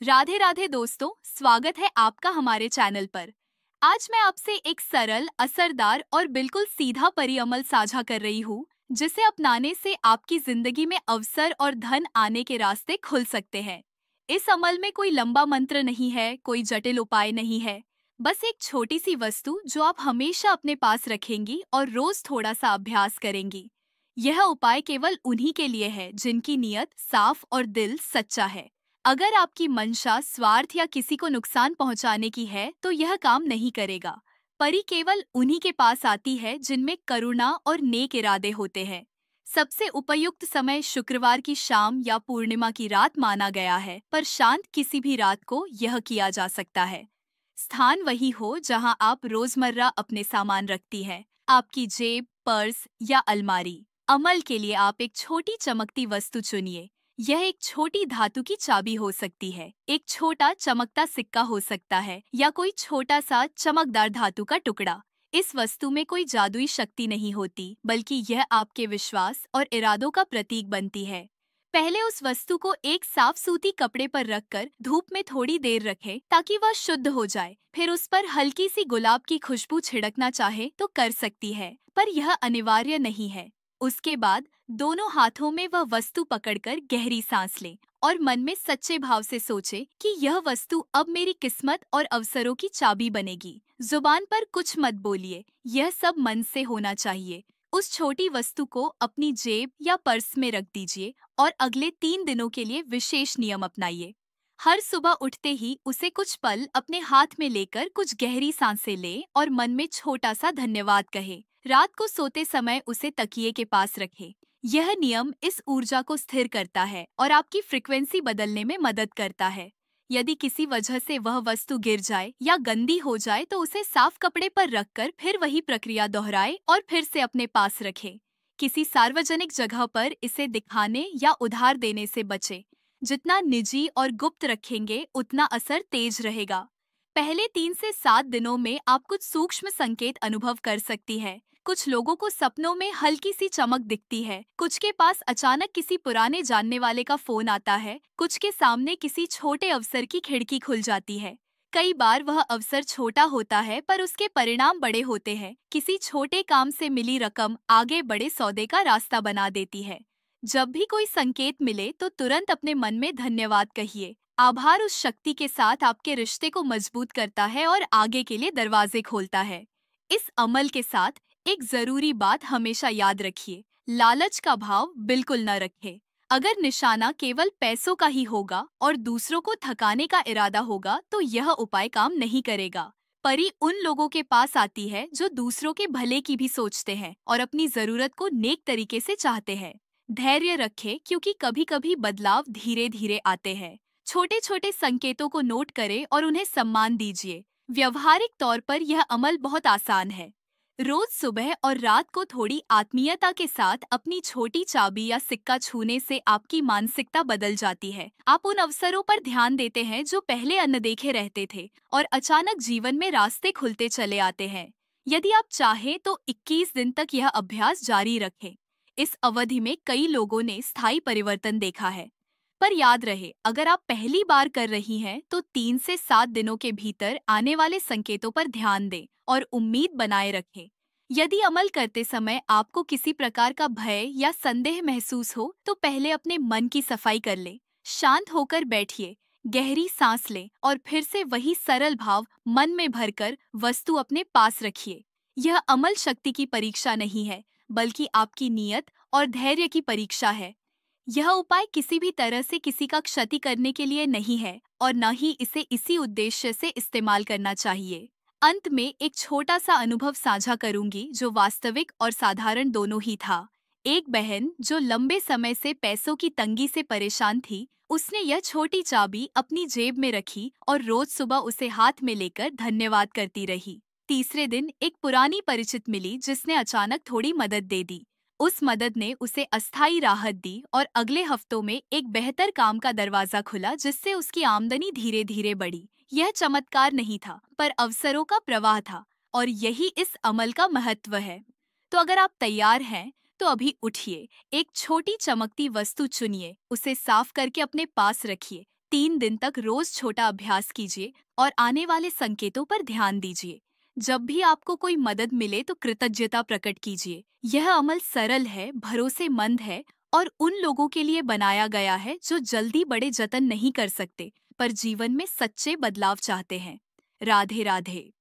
राधे राधे दोस्तों, स्वागत है आपका हमारे चैनल पर। आज मैं आपसे एक सरल, असरदार और बिल्कुल सीधा परिअमल साझा कर रही हूँ, जिसे अपनाने से आपकी जिंदगी में अवसर और धन आने के रास्ते खुल सकते हैं। इस अमल में कोई लंबा मंत्र नहीं है, कोई जटिल उपाय नहीं है। बस एक छोटी सी वस्तु जो आप हमेशा अपने पास रखेंगी और रोज थोड़ा सा अभ्यास करेंगी। यह उपाय केवल उन्हीं के लिए है जिनकी नीयत साफ और दिल सच्चा है। अगर आपकी मंशा स्वार्थ या किसी को नुकसान पहुंचाने की है तो यह काम नहीं करेगा। परी केवल उन्हीं के पास आती है जिनमें करुणा और नेक इरादे होते हैं। सबसे उपयुक्त समय शुक्रवार की शाम या पूर्णिमा की रात माना गया है, पर शांत किसी भी रात को यह किया जा सकता है। स्थान वही हो जहां आप रोजमर्रा अपने सामान रखती हैं, आपकी जेब, पर्स या अलमारी। अमल के लिए आप एक छोटी चमकती वस्तु चुनिए। यह एक छोटी धातु की चाबी हो सकती है, एक छोटा चमकता सिक्का हो सकता है या कोई छोटा सा चमकदार धातु का टुकड़ा। इस वस्तु में कोई जादुई शक्ति नहीं होती, बल्कि यह आपके विश्वास और इरादों का प्रतीक बनती है। पहले उस वस्तु को एक साफ सूती कपड़े पर रखकर धूप में थोड़ी देर रखें ताकि वह शुद्ध हो जाए। फिर उस पर हल्की सी गुलाब की खुशबू छिड़कना चाहे तो कर सकती है, पर यह अनिवार्य नहीं है। उसके बाद दोनों हाथों में वह वस्तु पकड़कर गहरी सांस लें और मन में सच्चे भाव से सोचे कि यह वस्तु अब मेरी किस्मत और अवसरों की चाबी बनेगी। जुबान पर कुछ मत बोलिए, यह सब मन से होना चाहिए। उस छोटी वस्तु को अपनी जेब या पर्स में रख दीजिए और अगले 3 दिनों के लिए विशेष नियम अपनाइए। हर सुबह उठते ही उसे कुछ पल अपने हाथ में लेकर कुछ गहरी सांसें लें और मन में छोटा सा धन्यवाद कहे। रात को सोते समय उसे तकिए के पास रखें। यह नियम इस ऊर्जा को स्थिर करता है और आपकी फ्रिक्वेंसी बदलने में मदद करता है। यदि किसी वजह से वह वस्तु गिर जाए या गंदी हो जाए तो उसे साफ कपड़े पर रखकर फिर वही प्रक्रिया दोहराए और फिर से अपने पास रखें। किसी सार्वजनिक जगह पर इसे दिखाने या उधार देने से बचें। जितना निजी और गुप्त रखेंगे उतना असर तेज रहेगा। पहले 3 से 7 दिनों में आप कुछ सूक्ष्म संकेत अनुभव कर सकती है। कुछ लोगों को सपनों में हल्की सी चमक दिखती है, कुछ के पास अचानक किसी पुराने जानने वाले का फोन आता है, कुछ के सामने किसी छोटे अवसर की खिड़की खुल जाती है। कई बार वह अवसर छोटा होता है पर उसके परिणाम बड़े होते हैं। किसी छोटे काम से मिली रकम आगे बड़े सौदे का रास्ता बना देती है। जब भी कोई संकेत मिले तो तुरंत अपने मन में धन्यवाद कहिए। आभार उस शक्ति के साथ आपके रिश्ते को मजबूत करता है और आगे के लिए दरवाजे खोलता है। इस अमल के साथ एक जरूरी बात हमेशा याद रखिए, लालच का भाव बिल्कुल न रखें। अगर निशाना केवल पैसों का ही होगा और दूसरों को थकाने का इरादा होगा तो यह उपाय काम नहीं करेगा। परी उन लोगों के पास आती है जो दूसरों के भले की भी सोचते हैं और अपनी जरूरत को नेक तरीके से चाहते हैं। धैर्य रखें क्योंकि कभी कभी बदलाव धीरे धीरे आते हैं। छोटे छोटे संकेतों को नोट करें और उन्हें सम्मान दीजिए। व्यवहारिक तौर पर यह अमल बहुत आसान है। रोज सुबह और रात को थोड़ी आत्मीयता के साथ अपनी छोटी चाबी या सिक्का छूने से आपकी मानसिकता बदल जाती है। आप उन अवसरों पर ध्यान देते हैं जो पहले अनदेखे रहते थे और अचानक जीवन में रास्ते खुलते चले आते हैं। यदि आप चाहें तो 21 दिन तक यह अभ्यास जारी रखें। इस अवधि में कई लोगों ने स्थायी परिवर्तन देखा है। पर याद रहे, अगर आप पहली बार कर रही हैं तो 3 से 7 दिनों के भीतर आने वाले संकेतों पर ध्यान दें और उम्मीद बनाए रखें। यदि अमल करते समय आपको किसी प्रकार का भय या संदेह महसूस हो तो पहले अपने मन की सफाई कर लें। शांत होकर बैठिए, गहरी सांस लें और फिर से वही सरल भाव मन में भरकर वस्तु अपने पास रखिए। यह अमल शक्ति की परीक्षा नहीं है, बल्कि आपकी नीयत और धैर्य की परीक्षा है। यह उपाय किसी भी तरह से किसी का क्षति करने के लिए नहीं है और न ही इसे इसी उद्देश्य से इस्तेमाल करना चाहिए। अंत में एक छोटा सा अनुभव साझा करूंगी जो वास्तविक और साधारण दोनों ही था। एक बहन जो लंबे समय से पैसों की तंगी से परेशान थी, उसने यह छोटी चाबी अपनी जेब में रखी और रोज सुबह उसे हाथ में लेकर धन्यवाद करती रही। तीसरे दिन एक पुरानी परिचित मिली जिसने अचानक थोड़ी मदद दे दी। उस मदद ने उसे अस्थायी राहत दी और अगले हफ्तों में एक बेहतर काम का दरवाजा खुला जिससे उसकी आमदनी धीरे धीरे बढ़ी। यह चमत्कार नहीं था, पर अवसरों का प्रवाह था और यही इस अमल का महत्व है। तो अगर आप तैयार हैं तो अभी उठिए, एक छोटी चमकती वस्तु चुनिए, उसे साफ करके अपने पास रखिए। 3 दिन तक रोज छोटा अभ्यास कीजिए और आने वाले संकेतों पर ध्यान दीजिए। जब भी आपको कोई मदद मिले तो कृतज्ञता प्रकट कीजिए। यह अमल सरल है, भरोसेमंद है और उन लोगों के लिए बनाया गया है जो जल्दी बड़े जतन नहीं कर सकते पर जीवन में सच्चे बदलाव चाहते हैं। राधे राधे।